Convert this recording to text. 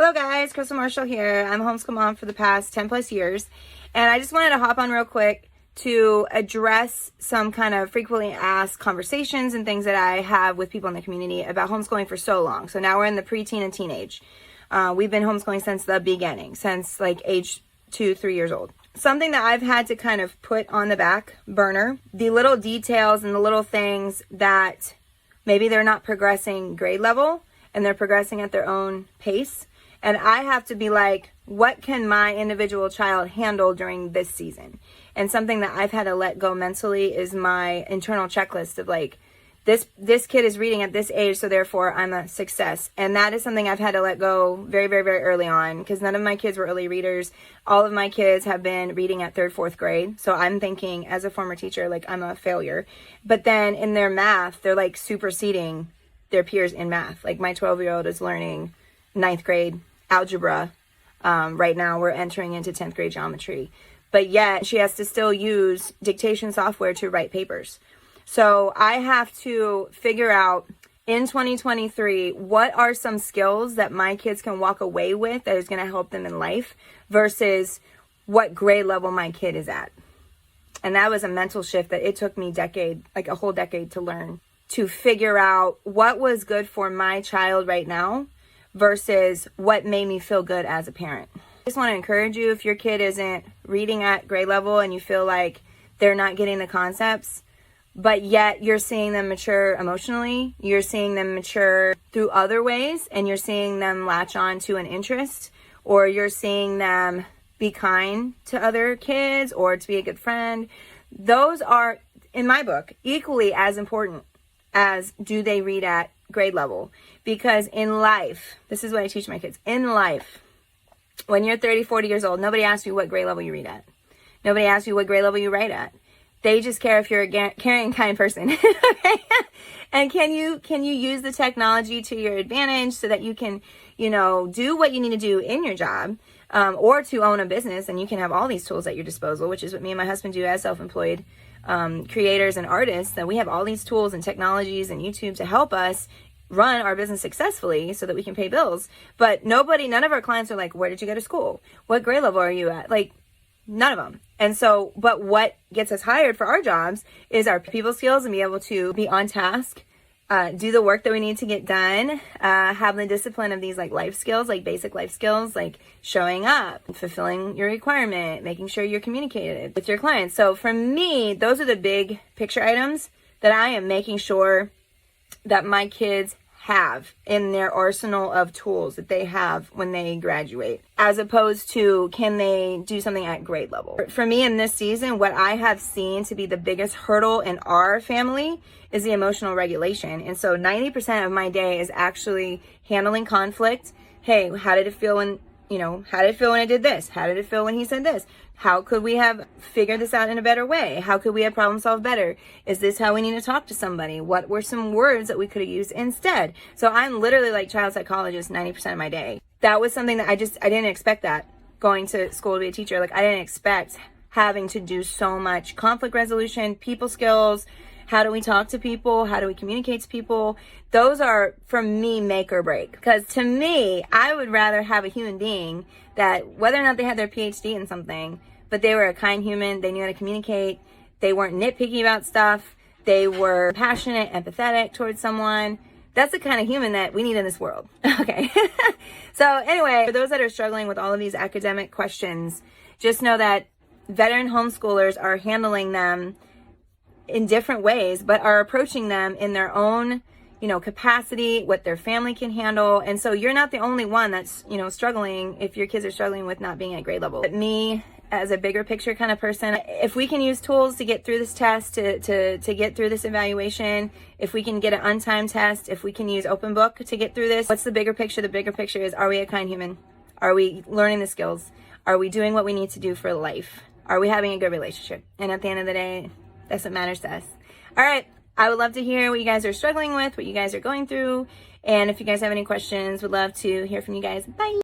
Hello guys, Christal here. I'm a homeschool mom for the past 10 plus years, and I just wanted to hop on real quick to address some kind of frequently asked conversations and things that I have with people in the community about homeschooling for so long. So now we're in the preteen and teenage. We've been homeschooling since the beginning, since like age 2-3 years old. Something that I've had to kind of put on the back burner, the little details and the little things that maybe they're not progressing grade level and they're progressing at their own pace. And I have to be like, what can my individual child handle during this season? And something that I've had to let go mentally is my internal checklist of like, this kid is reading at this age, so therefore I'm a success. And that is something I've had to let go very, very, very early on, because none of my kids were early readers. All of my kids have been reading at 3rd, 4th grade. So I'm thinking, as a former teacher, like I'm a failure. But then in their math, they're like superseding their peers in math. Like my 12-year-old is learning 9th grade algebra. Right now we're entering into 10th grade geometry. But yet she has to still use dictation software to write papers. So I have to figure out in 2023, what are some skills that my kids can walk away with that is going to help them in life versus what grade level my kid is at. And that was a mental shift that it took me a whole decade to learn, to figure out what was good for my child right now versus what made me feel good as a parent. I just want to encourage you, if your kid isn't reading at grade level and you feel like they're not getting the concepts, but yet you're seeing them mature emotionally, you're seeing them mature through other ways, and you're seeing them latch on to an interest, or you're seeing them be kind to other kids or to be a good friend. Those are, in my book, equally as important as do they read at grade level. Because in life, this is what I teach my kids, in life, when you're 30, 40 years old, nobody asks you what grade level you read at. Nobody asks you what grade level you write at. They just care if you're a caring, kind person. Okay? And can you use the technology to your advantage so that you can, do what you need to do in your job, or to own a business, and you can have all these tools at your disposal, which is what me and my husband do as self-employed creators and artists. That we have all these tools and technologies and YouTube to help us run our business successfully so that we can pay bills. But none of our clients are like, where did you go to school? What grade level are you at? Like, none of them. And so, but what gets us hired for our jobs is our people skills and be able to be on task, do the work that we need to get done, have the discipline of these like life skills, like basic life skills, like showing up, fulfilling your requirement, making sure you're communicated with your clients. So for me, those are the big picture items that I am making sure that my kids have in their arsenal of tools that they have when they graduate, as opposed to can they do something at grade level. For me in this season, what I have seen to be the biggest hurdle in our family is the emotional regulation. And so 90% of my day is actually handling conflict. Hey, how did it feel when I did this? How did it feel when he said this? How could we have figured this out in a better way? How could we have problem solved better? Is this how we need to talk to somebody? What were some words that we could have used instead? So I'm literally like child psychologist 90% of my day. That was something that I didn't expect that going to school to be a teacher. Like I didn't expect having to do so much conflict resolution, people skills. How do we talk to people? How do we communicate to people? Those are, for me, make or break. Because to me, I would rather have a human being that, whether or not they had their PhD in something, but they were a kind human, they knew how to communicate, they weren't nitpicky about stuff, they were passionate, empathetic towards someone. That's the kind of human that we need in this world. Okay. So anyway, for those that are struggling with all of these academic questions, just know that veteran homeschoolers are handling them in different ways, but are approaching them in their own, capacity, what their family can handle. And so you're not the only one that's, struggling if your kids are struggling with not being at grade level. But me, as a bigger picture kind of person, if we can use tools to get through this test, to get through this evaluation, if we can get an untimed test, if we can use open book to get through this, what's the bigger picture? The bigger picture is, are we a kind human? Are we learning the skills? Are we doing what we need to do for life? Are we having a good relationship? And at the end of the day, that's what matters to us. All right. I would love to hear what you guys are struggling with, what you guys are going through. And if you guys have any questions, would love to hear from you guys. Bye.